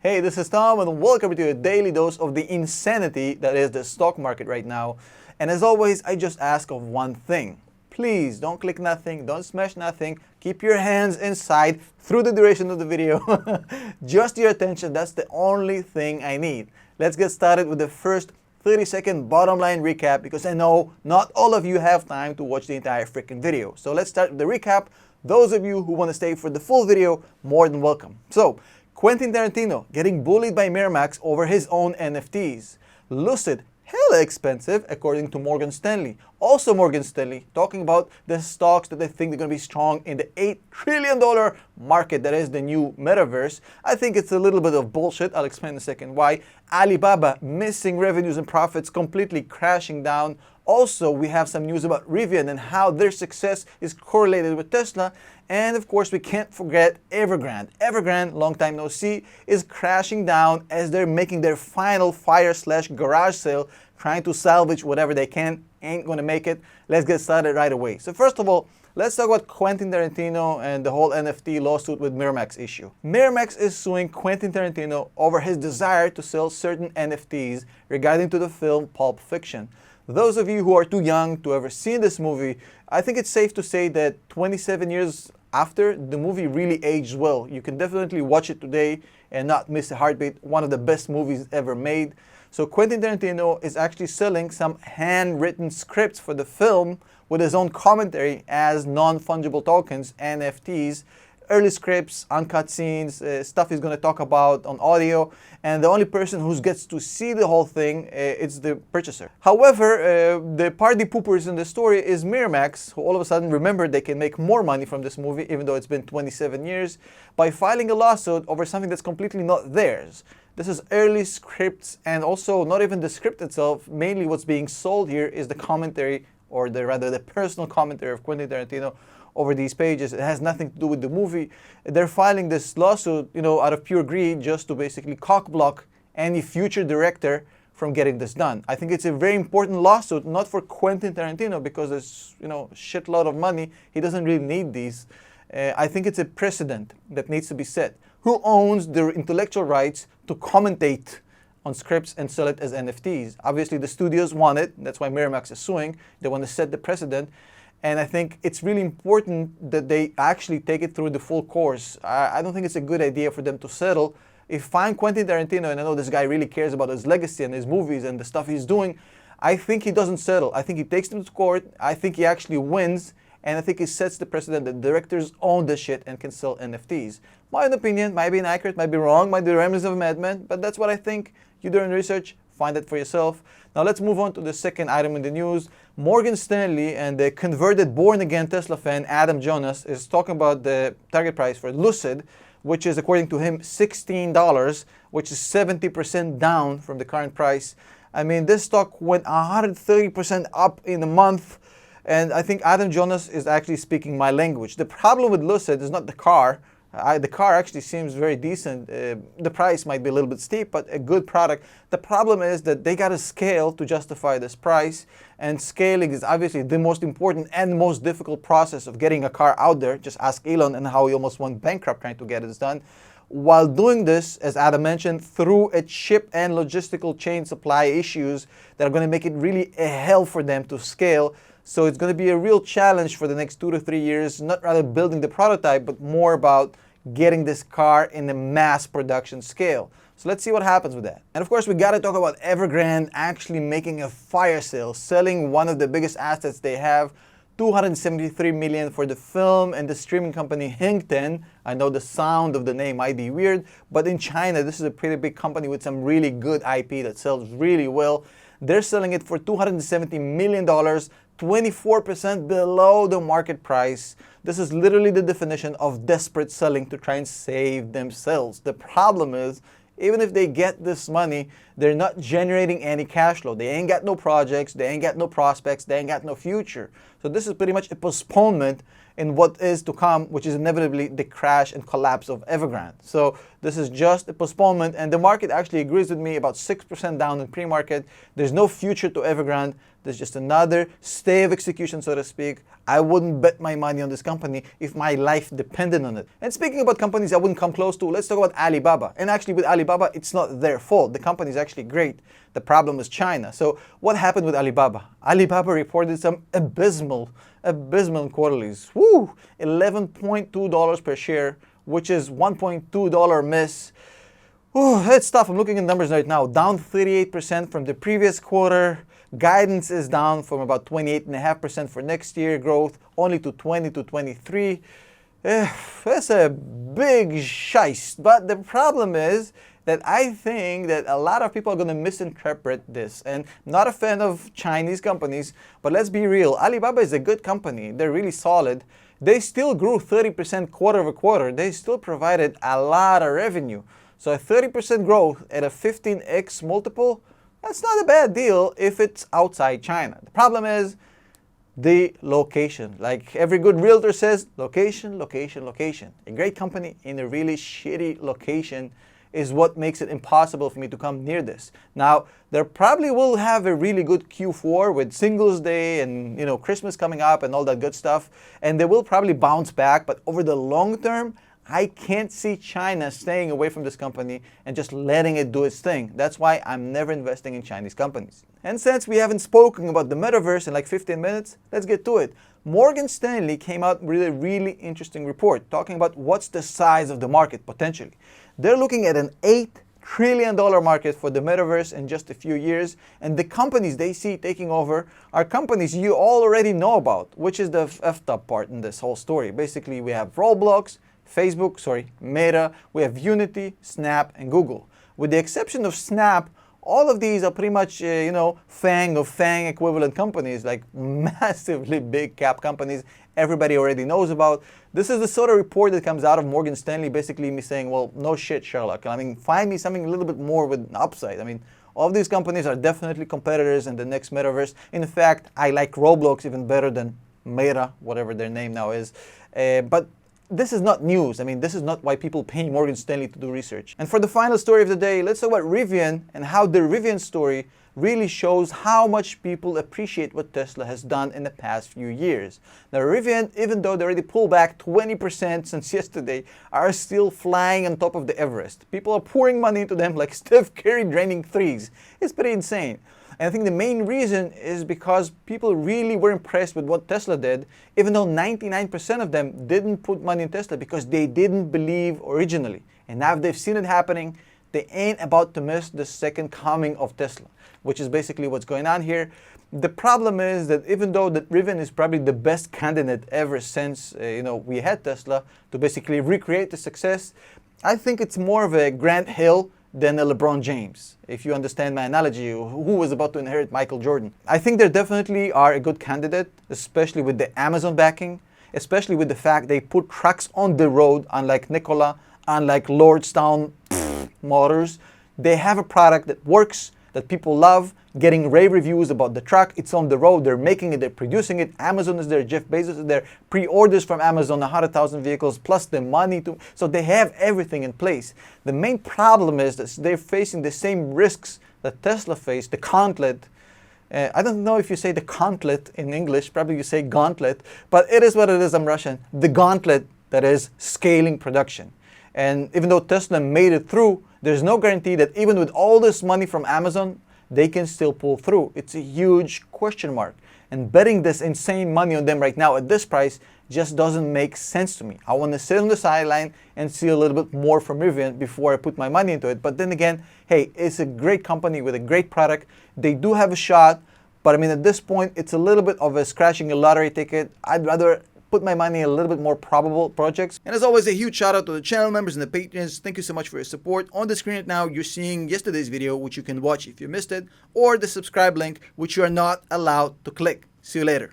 Hey, this is Tom and welcome to a daily dose of the insanity that is the stock market right now. And as always, I just ask of one thing. Please don't click nothing, don't smash nothing, keep your hands inside through the duration of the video. Just your attention, that's the only thing I need. Let's get started with the first 30-second bottom line recap because I know not all of you have time to watch the entire freaking video. So let's start with the recap. Those of you who want to stay for the full video, more than welcome. So, Quentin Tarantino getting bullied by Miramax over his own NFTs. Lucid, hella expensive according to Morgan Stanley. Also Morgan Stanley talking about the stocks that they think they're going to be strong in the $8 trillion market that is the new metaverse. I think it's a little bit of bullshit. I'll explain in a second why. Alibaba missing revenues and profits, completely crashing down. Also, we have some news about Rivian and how their success is correlated with Tesla. And of course, we can't forget Evergrand. Evergrand, long time no see, is crashing down as they're making their final fire/garage sale, trying to salvage whatever they can. Ain't gonna make it. Let's get started right away. So first of all, let's talk about Quentin Tarantino and the whole NFT lawsuit with Miramax issue. Miramax is suing Quentin Tarantino over his desire to sell certain NFTs regarding to the film Pulp Fiction. Those of you who are too young to ever seen this movie, I think it's safe to say that 27 years after, the movie really aged well. You can definitely watch it today and not miss a heartbeat. One of the best movies ever made. So Quentin Tarantino is actually selling some handwritten scripts for the film with his own commentary as non-fungible tokens, NFTs. Early scripts, uncut scenes, stuff he's going to talk about on audio, and the only person who gets to see the whole thing is the purchaser. However, the party poopers in the story is Miramax, who all of a sudden remembered they can make more money from this movie, even though it's been 27 years, by filing a lawsuit over something that's completely not theirs. This is early scripts, and also not even the script itself. Mainly what's being sold here is the commentary, or rather the personal commentary of Quentin Tarantino over these pages. It has nothing to do with the movie. They're filing this lawsuit, out of pure greed, just to basically cockblock any future director from getting this done. I think it's a very important lawsuit, not for Quentin Tarantino, because there's, shitload of money. He doesn't really need these. I think it's a precedent that needs to be set. Who owns the intellectual rights to commentate on scripts and sell it as NFTs? Obviously, the studios want it. That's why Miramax is suing. They want to set the precedent. And I think it's really important that they actually take it through the full course. I don't think it's a good idea for them to settle. If I'm Quentin Tarantino, and I know this guy really cares about his legacy and his movies and the stuff he's doing, I think he doesn't settle. I think he takes them to court. I think he actually wins. And I think he sets the precedent that directors own this shit and can sell NFTs. My own opinion might be inaccurate, might be wrong, might be the remnants of a madman, but that's what I think. You do your research, find it for yourself. Now let's move on to the second item in the news. Morgan Stanley and the converted born-again Tesla fan Adam Jonas is talking about the target price for Lucid, which is, according to him, $16, which is 70% down from the current price. I mean, this stock went 130% up in a month, and I think Adam Jonas is actually speaking my language. The problem with Lucid is not the car. The car actually seems very decent. The price might be a little bit steep, but a good product. The problem is that they got to scale to justify this price, and scaling is obviously the most important and most difficult process of getting a car out there. Just ask Elon and how he almost went bankrupt trying to get it done. While doing this, as Adam mentioned, through a chip and logistical chain supply issues that are going to make it really a hell for them to scale. So it's going to be a real challenge for the next 2 to 3 years, not rather building the prototype, but more about getting this car in a mass production scale. So let's see what happens with that. And of course, we got to talk about Evergrand actually making a fire sale, selling one of the biggest assets they have, $273 million for the film and the streaming company Hengten. I know the sound of the name might be weird, but in China, this is a pretty big company with some really good IP that sells really well. They're selling it for $270 million, 24% below the market price. This is literally the definition of desperate selling to try and save themselves. The problem is, even if they get this money, they're not generating any cash flow. They ain't got no projects, they ain't got no prospects, they ain't got no future. So this is pretty much a postponement in what is to come, which is inevitably the crash and collapse of Evergrand. So this is just a postponement, and the market actually agrees with me, about 6% down in pre-market. There's no future to Evergrand. There's just another stay of execution, so to speak. I wouldn't bet my money on this company if my life depended on it. And speaking about companies I wouldn't come close to, let's talk about Alibaba. And actually with Alibaba, it's not their fault. The company is actually great. The problem is China. So what happened with Alibaba? Alibaba reported some abysmal quarterlies. Woo! $11.2 per share, which is $1.2 miss. Ooh, that's tough. I'm looking at numbers right now. Down 38% from the previous quarter. Guidance is down from about 28.5% for next year growth, only to 20 to 23. That's a big shice. But the problem is that I think that a lot of people are going to misinterpret this. And I'm not a fan of Chinese companies, but let's be real. Alibaba is a good company. They're really solid. They still grew 30% quarter over quarter. They still provided a lot of revenue. So a 30% growth at a 15x multiple, that's not a bad deal if it's outside China. The problem is the location. Like every good realtor says, location, location, location. A great company in a really shitty location is what makes it impossible for me to come near this. Now, they probably will have a really good Q4 with Singles Day and Christmas coming up and all that good stuff, and they will probably bounce back, but over the long term, I can't see China staying away from this company and just letting it do its thing. That's why I'm never investing in Chinese companies. And since we haven't spoken about the metaverse in like 15 minutes, let's get to it. Morgan Stanley came out with a really interesting report talking about what's the size of the market potentially. They're looking at an $8 trillion market for the metaverse in just a few years, and the companies they see taking over are companies you already know about, which is the effed up part in this whole story. Basically, we have Roblox, Meta, we have Unity, Snap, and Google. With the exception of Snap, all of these are pretty much, FANG equivalent companies, like massively big cap companies everybody already knows about. This is the sort of report that comes out of Morgan Stanley, basically me saying, well, no shit, Sherlock. I mean, find me something a little bit more with upside. I mean, all of these companies are definitely competitors in the next metaverse. In fact, I like Roblox even better than Meta, whatever their name now is. But this is not news. I mean, this is not why people pay Morgan Stanley to do research. And for the final story of the day, let's talk about Rivian and how the Rivian story really shows how much people appreciate what Tesla has done in the past few years. Now, Rivian, even though they already pulled back 20% since yesterday, are still flying on top of the Everest. People are pouring money into them like Steph Curry draining threes. It's pretty insane. And I think the main reason is because people really were impressed with what Tesla did, even though 99% of them didn't put money in Tesla because they didn't believe originally. And now they've seen it happening, they ain't about to miss the second coming of Tesla, which is basically what's going on here. The problem is that even though that Rivian is probably the best candidate ever since we had Tesla to basically recreate the success, I think it's more of a Grant Hill than a LeBron James, if you understand my analogy, who was about to inherit Michael Jordan. I think they definitely are a good candidate, especially with the Amazon backing, especially with the fact they put trucks on the road, unlike Nikola, unlike Lordstown Motors. They have a product that works, that people love, getting rave reviews about the truck. It's on the road, they're making it, they're producing it. Amazon is there, Jeff Bezos is there, pre-orders from Amazon, 100,000 vehicles, plus the money to, so they have everything in place. The main problem is that they're facing the same risks that Tesla faced, the gauntlet. I don't know if you say the gauntlet in English, probably you say gauntlet, but it is what it is, I'm Russian. The gauntlet that is scaling production. And even though Tesla made it through, there's no guarantee that even with all this money from Amazon, they can still pull through. It's a huge question mark. And betting this insane money on them right now at this price just doesn't make sense to me. I want to sit on the sideline and see a little bit more from Rivian before I put my money into it. But then again, hey, it's a great company with a great product. They do have a shot, but I mean, at this point, it's a little bit of a scratching a lottery ticket. I'd rather put my money in a little bit more probable projects. And as always, a huge shout out to the channel members and the patrons. Thank you so much for your support. On the screen right now, you're seeing yesterday's video, which you can watch if you missed it, or the subscribe link, which you are not allowed to click. See you later.